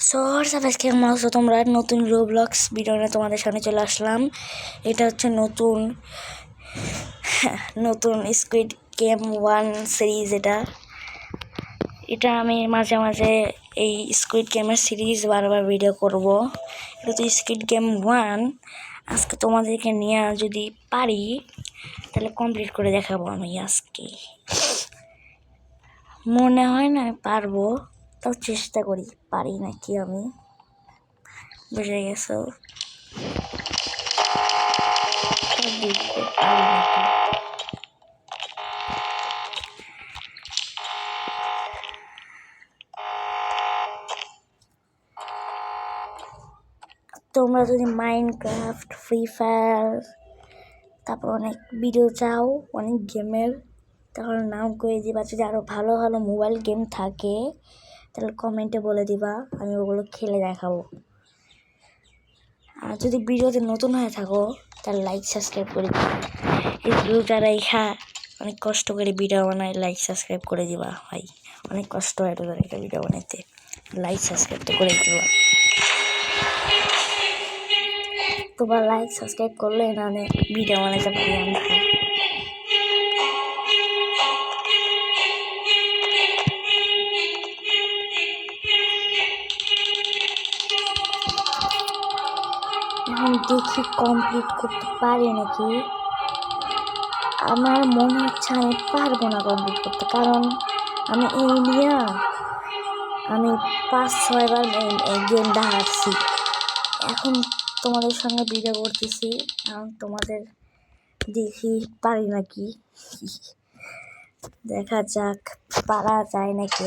আজকে কেমন আছো তোমরা? নতুন রোবলক্স ভিডিও নিয়ে তোমাদের সামনে চলে আসলাম। এটা হচ্ছে নতুন স্কুইড গেম 1 সিরিজ। এটা আমি মাঝে মাঝে এই স্কুইড গেমের সিরিজ বারবার ভিডিও করব। এটা তো স্কুইড গেম 1। আজকে তোমাদেরকে নিয়ে যদি পারি তাহলে কমপ্লিট করে দেখাবো আমি আজকে। মনে হয় না পারবো, তাও চেষ্টা করি পারি নাকি আমি। বুঝে গেছো? তোমরা যদি মাইনক্রাফট, ফ্রি ফায়ার, তারপর অনেক ভিডিও চাও অনেক গেমের, তাহলে নাম করে দিবা। যদি আরও ভালো ভালো মোবাইল গেম থাকে তাহলে কমেন্টে বলে দিবা, আমি ওগুলো খেলে দেখাবো। আর যদি ভিডিওতে নতুন হয়ে থাকো তাহলে লাইক সাবস্ক্রাইব করে দিবা। এই ভিডিওটা রেখা অনেক কষ্ট করে ভিডিও বানাই, লাইক সাবস্ক্রাইব করে দিবা ভাই। অনেক কষ্ট হয় তোদের একটা ভিডিও বানাইতে, লাইক সাবস্ক্রাইব তো করে দিবা। তোমার লাইক সাবস্ক্রাইব করলে না ভিডিও বানাইতে পারি আমরা। এখন দেখি কমপ্লিট করতে পারি নাকি। আমার মনে হচ্ছে আমি পারবো না কমপ্লিট করতে, কারণ আমি এই নিয়ে 5-6 বার গেমটা হারছি। এখন তোমাদের সঙ্গে ভিডিও করতেছি, এখন তোমাদের দেখি পারি নাকি, দেখা যাক পারা যায় নাকি।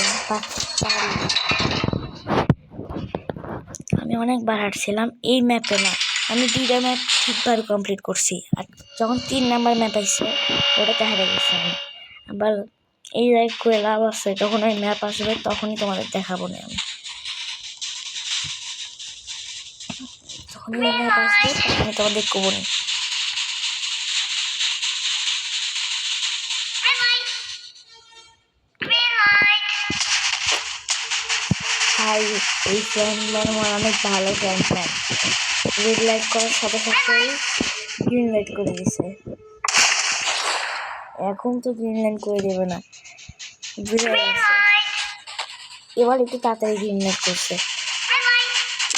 আমি অনেকবার হাঁটছিলাম এই ম্যাপে, না আমি 2টা ম্যাপ ঠিকভাবে কমপ্লিট করছি। আর যখন 3 নাম্বার ম্যাপ আসছে ওটাতে হারিয়ে গেছি আমি। আবার এই জায়গায় করে লাভ আছে, যখন ওই ম্যাপ আসবে তখনই তোমাদের দেখাবো না আমি। যখন ওই ম্যাপ আসবে তখনই তোমাদের কবো না। ভাই এই ফ্রেন্ডম্যান আমার অনেক ভালো ফ্রেন্ডম্যান। রেড লাইট করার সাথে সাথেই গ্রিন লাইট করে দিছে। এখন তো গ্রিন লাইট করে দেবে না, বুঝে গেছে। এবার একটু তাড়াতাড়ি গ্রিন লাইট করছে,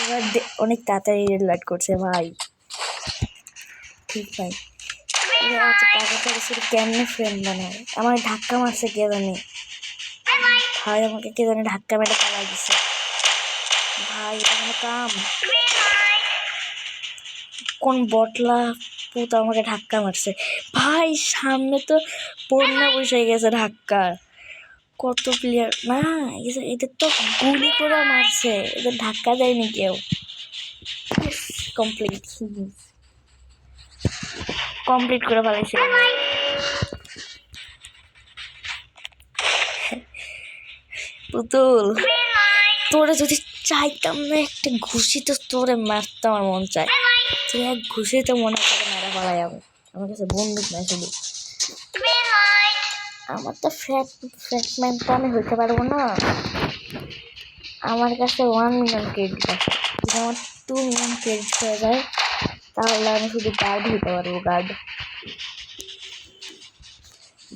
এবার অনেক তাড়াতাড়ি রেড লাইট করছে ভাই। ঠিক ভাই, কেমনে ফ্রেন্ড বানায়। আমার ধাক্কা মারছে কে জানি ভাই, আমাকে কে জানি ধাক্কা মেরে পালাই দিছে ভাই। এটা কোনো কাম? কোন বটলা পুত আমাকে ধাক্কা মারছে ভাই। সামনে তো বন্যা বসে গেছে ধাক্কা। কত প্লেয়ার না, এদের তো গুলি করে মারছে, এদের ধাক্কা দেয়নি কেউ। কমপ্লিট করে ফেলাইছে। পুতুল, তোরে যদি চাইতাম না একটা ঘুষি তো তোরে মারতে আমার মন চায়। তুই এক ঘুষিতে মনে করে মেরা ফেলাই আমি। আমার কাছে বন্দুক নাই শুধু। আমার তো ফ্র্যাগমেন্ট তো আমি হইতে পারবো না। আমার কাছে 1 মিলিয়ন ক্রেডিট আছে। যদি আমার 2 মিলিয়ন ক্রেডিট হয়ে যায় তাহলে আমি শুধু গার্ড হইতে পারবো, গার্ড।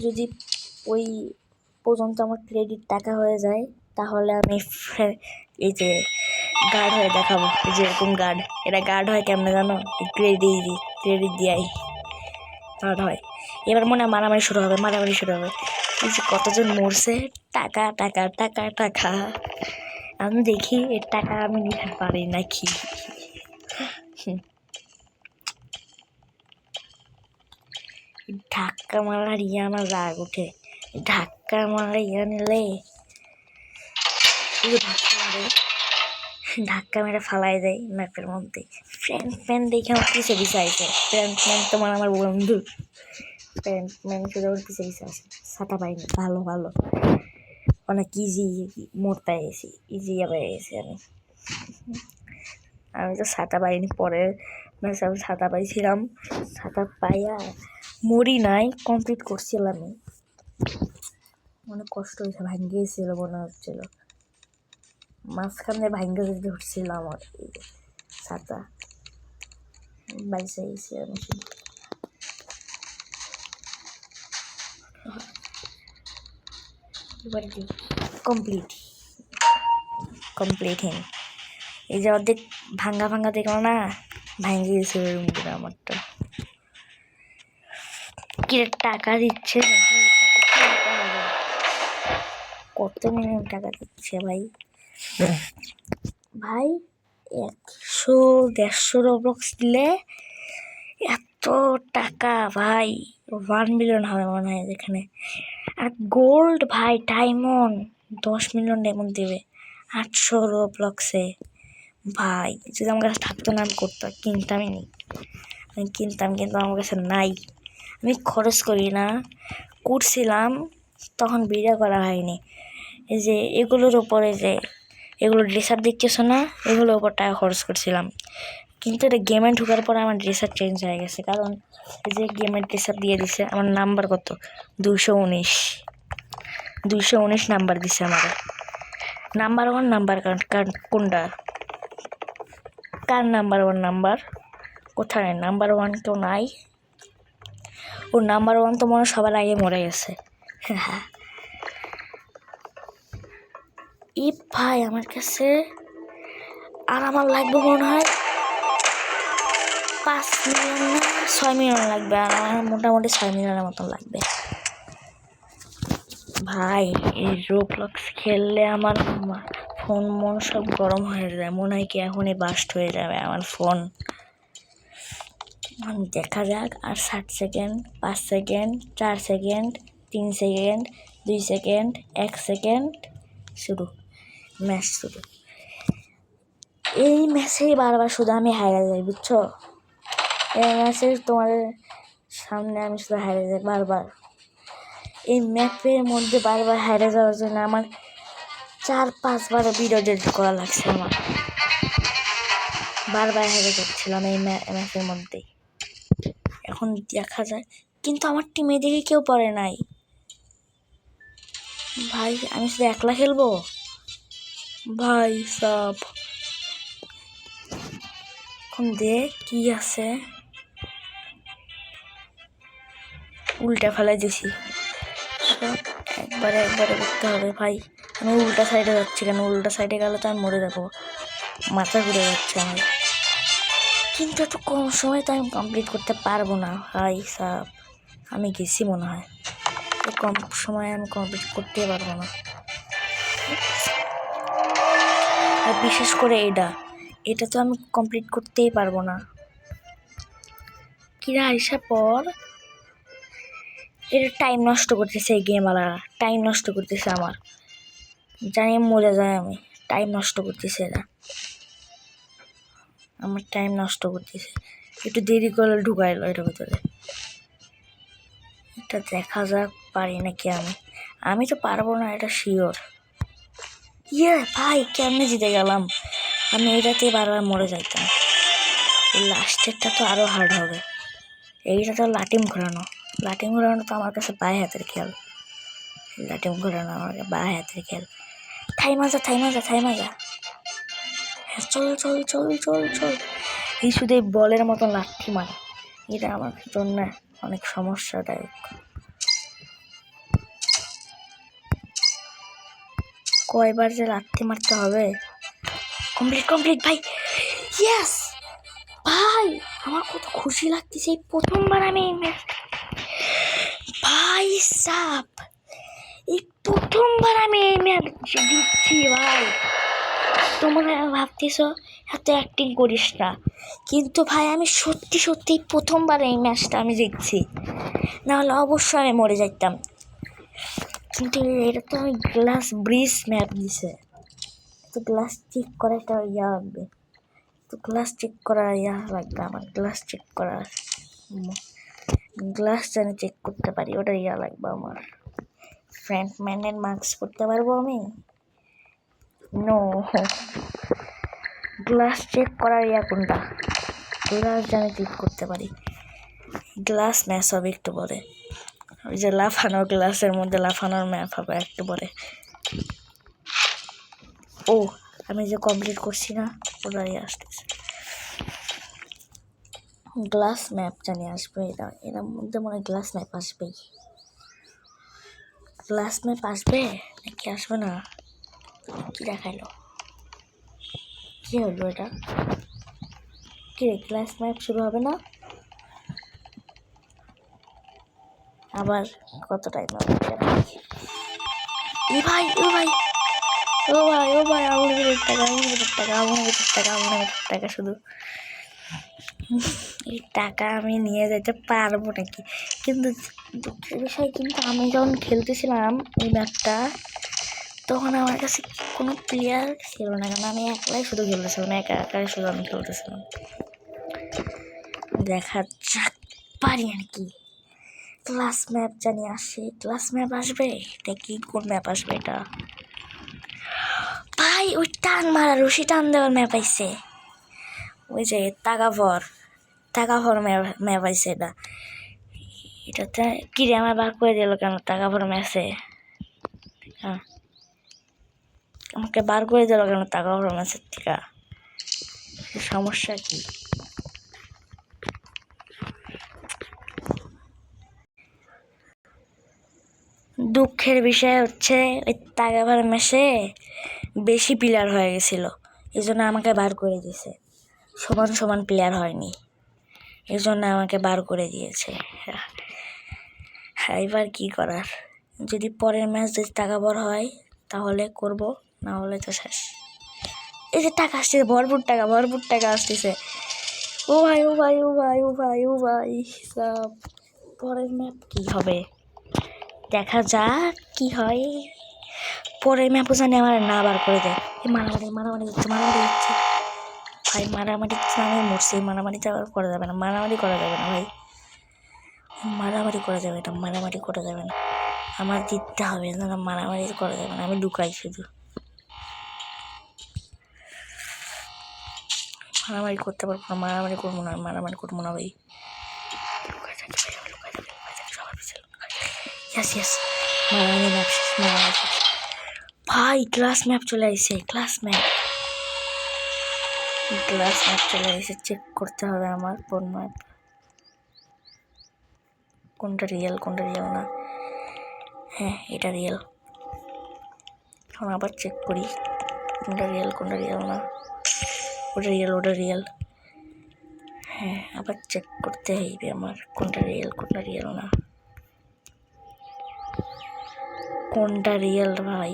যদি ওই পর্যন্ত আমার ক্রেডিট টাকা হয়ে যায় তাহলে আমি এই যে গার্ড হয়ে দেখাবো। এই যে এরকম গার্ড, এটা গার্ড হয় কেমনে জানো? ক্রেডিট দিয়াই গার্ড হয়। এবার মনে হয় মারামারি শুরু হবে। এই যে কতজন মরছে, টাকা টাকা টাকা টাকা। আমি দেখি এর টাকা আমি নিতে পারি নাকি। ধাক্কা মারার আমার রাগ উঠে। ধাক্কা মারা নিলে শুধু ধাক্কা মেরে ফালাই দেয় ম্যাপের মধ্যে। ফ্রেন্ড দেখে আমার পিছে আইছে। ফ্রেন্ড তোমার আমার বন্ধু। ফ্রেন্ড শুধু আমার পিছে আছে। ছাতা পাইনি, ভালো অনেক ইজি মোড়তে গেছি, ইজি পেয়ে গেছি আমি তো ছাতা পাইনি। পরে আমি ছাতা পাইছিলাম, ছাতা পাইয়া মরি নাই, কমপ্লিট করছিলাম। অনেক কষ্ট হয়েছে, ভাঙে গিয়েছিল মনে হচ্ছিল। মাঝখানে ভাঙ্গা যদি উঠছিল আমার এই ছাতা বাইসে গেছি আমি শুধু। এবার কি কমপ্লিট হেন এই যে অর্ধেক ভাঙ্গা দেখলো না, ভাঙ্গি গেছে রুমগুলো আমারটা। কি টাকা দিচ্ছে নাকি? কত মিনিমাম টাকা দিচ্ছে ভাই? ভাই 100-150 রবলক্স দিলে এত টাকা ভাই, 1 মিলিয়ন হবে মনে হয় যেখানে। আর গোল্ড ভাই, ডায়মন্ড 10 মিলিয়ন ডায়মন্ড দেবে 800 রবলক্সে। ভাই যদি আমার কাছে থাকতো না আমি করতাম, কিনতামই নি। আমি কিনতাম কিন্তু আমার কাছে নাই, আমি খরচ করি না। করছিলাম তখন ভিডিও করা হয়নি। এই যে এগুলোর উপরে যে এগুলো ড্রেসার দেখতেছো না, এগুলোর উপর টাকা খরচ করছিলাম। কিন্তু এটা গেমে ঢোকার পরে আমার ড্রেসার চেঞ্জ হয়ে গেছে, কারণ এই যে গেমের ড্রেসার দিয়ে দিছে। আমার নাম্বার কত? 219 নাম্বার দিছে আমার। নাম্বার 1 নাম্বার কোনটা? কার নাম্বার 1 নাম্বার? কোথায় নাম্বার 1? কেউ নাই। ও নাম্বার 1 তো মনে সবার আগে মরে গেছে। ই ভাই আমার কাছে আর আমার লাগবে মনে হয় 5 মিলিয়ন না 6 মিলিয়ন লাগবে। আর আমার মোটামুটি 6 মিলিয়নের মতন লাগবে ভাই। এই রোবলক্স খেললে আমার ফোন মন সব গরম হয়ে যায়, মনে হয় কি এখনই বাস্ট হয়ে যাবে আমার ফোন। দেখা যাক। আর 60 second, 5 second, 4 second, 3 second, 2 second, 1 second, শুরু। ম্যাচ শুরু। এই ম্যাচেই বারবার শুধু আমি হারিয়ে যাই, বুঝছো? এই ম্যাচে তোমাদের সামনে আমি শুধু হারিয়ে যাই বারবার। এই ম্যাপের মধ্যে বারবার হারিয়ে যাওয়ার জন্য আমার 4-5 বার ভিডিও ডিলিট করা লাগছে। আমার বারবার হেরে যাচ্ছিলাম এই ম্যাচের মধ্যেই। এখন দেখা যায়, কিন্তু আমার টিমে দিকে কেউ পড়ে নাই ভাই। আমি শুধু একলা খেলবো ভাই সব। এখন দেখ কি আছে, উল্টা ফেলাই দিছি সব। একবারে করতে হবে ভাই। আমি উল্টা সাইডে যাচ্ছি কেন? উল্টা সাইডে গেলে তো আমি মরে যাবো, মাথা ঘুরে যাচ্ছে আমার। কিন্তু এত কম সময় তো আমি কমপ্লিট করতে পারবো না ভাই সব। আমি গেছি মনে হয়, কম সময়ে আমি কমপ্লিট করতে পারবো না। আর বিশেষ করে এটা তো আমি কমপ্লিট করতেই পারবো না। কিরা আইসা পর এটা টাইম নষ্ট করতেছে, এই গেমওয়ালারা টাইম নষ্ট করতেছে আমার। জানি মরে যায় আমি, টাইম নষ্ট করতেছে এরা, আমার টাইম নষ্ট করতেছে। একটু দেরি করে ঢুকাইলো এটার ভিতরে। এটা দেখা যাক পারি নাকি আমি তো পারবো না, এটা শিওর। ইয়ে ভাই কেমনে জিতে গেলাম আমি? এটাতে বারবার মরে যাইতাম। লাস্টেরটা তো আরো হার্ড হবে। এইটা তো লাটিম ঘোরানো তো আমার কাছে বাঁ হাতের খেল। লাটিম ঘোরানো আমার বাঁ হাতের খেল। থাই মাজা চল। এই শুধু এই বলের মতন লাঠি মারা, এটা আমার জন্য অনেক সমস্যাদায়ক। কয়বার যে লাঠি মারতে হবে? কমপ্লিট ভাই, ইয়েস ভাই। আমার কত খুশি লাগতেছে, এই প্রথমবার আমি ভাই সাব, এই প্রথমবার আমি এই ম্যাচ দিচ্ছি ভাই। তোমরা ভাবতেছো এত অ্যাক্টিং করিস না, কিন্তু ভাই আমি সত্যি প্রথমবার এই ম্যাচটা আমি জিতছি, নাহলে অবশ্যই আমি মরে যাইতাম। কিন্তু এটা তো আমি গ্লাস ব্রিজ ম্যাপ দিছে, তো গ্লাস চেক করা একটা লাগবে, আমার গ্লাস চেক করার গ্লাস যেন চেক করতে পারি, ওটা লাগবে আমার। ফ্রন্ট ম্যানের মাস্ক পরতে পারবো আমি? নো, গ্লাস চেক করার কোনটা? গ্লাস যেন চেক করতে পারি। গ্লাস ম্যাচ হবে একটু পরে, ওই যে লাফানো গ্লাসের মধ্যে লাফানোর ম্যাপ হবে একটু পরে। ও আমি যে কমপ্লিট করছি না ওটাই আসতেছে। গ্লাস ম্যাপ জানি আসবে, এর মধ্যে মনে হয় গ্লাস ম্যাপ আসবেই। গ্লাস ম্যাপ আসবে নাকি আসবে না? কি দেখাইলো? কি হলো এটা? কি গ্লাস ম্যাপ শুরু হবে না? আবার কত টাইম হবে? ভাই ও ভাই ও ভাই ও ভাই, আনলিমিটেড টাকা, আনলিমিটেড টাকা, আনলিমিটেড টাকা, আনলিমিটেড টাকা। শুধু এই টাকা আমি নিয়ে যেতে পারবো নাকি? কিন্তু দুঃখের বিষয়, কিন্তু আমি যখন খেলতেছিলাম ওই ম্যাপটা, তখন আমার কাছে কোনো প্লেয়ার ছিল না, কারণ আমি একলাই শুধু খেলতেছিলাম, একা একাই শুধু আমি খেলতেছিলাম। দেখা যাক পারি আর কি। ক্লাস ম্যাপ জানি আসে, ক্লাস ম্যাপ আসবে। এটা কি, কোন ম্যাপ আসবে এটা? ভাই ওই টান মারা, রশি টান দেওয়ার ম্যাপ আইছে। ওই যে তাগাভর ম্যাপ আইছে এটা। এটাতে কি রে, আমার বার করে দিল কেন তাগাভর ম্যাচে? হ্যাঁ, আমাকে বার করে দিল কেন তাগাভর ম্যাচের থেকে? সমস্যা কি? দুঃখের বিষয় হচ্ছে ওই তাগাভর ম্যাচে বেশি প্লেয়ার হয়ে গেছিল, এই জন্য আমাকে বার করে দিয়েছে। সমান সমান প্লেয়ার হয়নি, এই জন্য আমাকে বার করে দিয়েছে। এবার কি করার? যদি পরের ম্যাচ যদি তাগাভর হয় তাহলে করব, না হলে তো শেষ। এই যে টাকা আসতেছে, ভরপুর টাকা আসতেছে। ও ভাই ও ভাই ও ভাই ও ভাই ও ভাই, সব পরের ম্যাপ কি হবে দেখা যাক কি হয়। পরের ম্যাপও জানি আমার না বার করে দেয়। এই মারামারি হচ্ছে ভাই, মারামারি আমি মরছি। মারামারিতে আবার করা যাবে না, মারামারি করা যাবে না ভাই, মারামারি করা যাবে না। আমার জিততে হবে, মারামারি করা যাবে না। আমি লুকাই শুধু, মারামারি করতে পারবো না, মারামারি করবো না ভাই। মারামারি ভাই, ক্লাস ম্যাপ চলে আসছে, ক্লাস ম্যাপ চলে এসে চেক করতে হবে আমার কোন ম্যাপ, কোনটা রিয়েল না। হ্যাঁ, এটা রিয়েল। এখন আবার চেক করি কোনটা রিয়েল না। ওটা রিয়েল। হ্যাঁ, আবার চেক করতে হইবে আমার কোনটা রিয়েল না। কোনটা রিয়েল ভাই?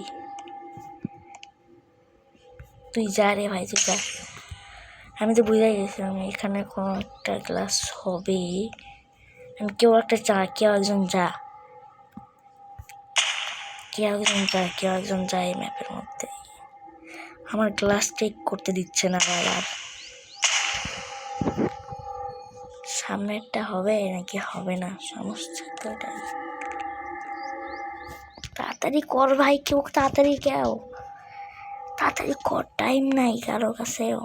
তুই যা রে ভাই, তুই যা। আমি তো বুঝাই গেছিলাম এখানে কোনো একটা ক্লাস হবে। কেউ একজন যা এই ম্যাপের মধ্যে। আমার ক্লাস চেক করতে দিচ্ছে না ভাই। আর সামনেরটা হবে নাকি হবে না, সমস্যা তো এটাই। তাড়াতাড়ি কর ভাই, তাড়াতাড়ি কর, টাইম নাই কারো কাছেও,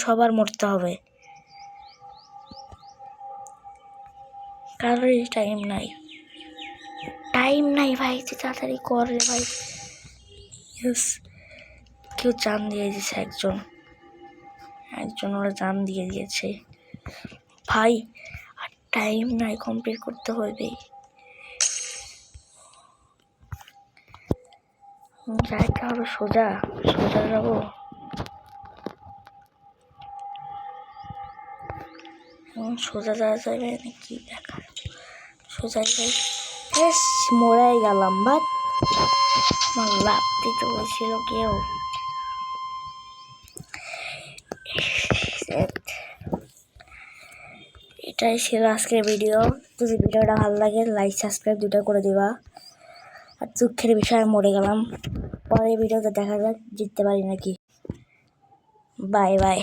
সবার মরতে হবে, কারোরই টাইম নাই ভাই, তুই তাড়াতাড়ি কর রে ভাই। কেউ জান দিয়ে দিয়েছে, একজন ওরা জান দিয়ে দিয়েছে ভাই। আর টাইম নাই, কমপ্লিট করতে হবে। যাইতে হবে সোজা যাবো। সোজা যাওয়া যাবে নাকি দেখা, সোজা যাই। মরাই গেলাম বাট লাভ দিতে বলছিল কেউ। এটাই ছিল আজকের ভিডিও। যদি ভিডিওটা ভালো লাগে লাইক সাবস্ক্রাইব দুটো করে দিবা। আর দুঃখের বিষয়ে মরে গেলাম, পরের ভিডিওতে দেখা যাক জিততে পারি নাকি। Bye bye.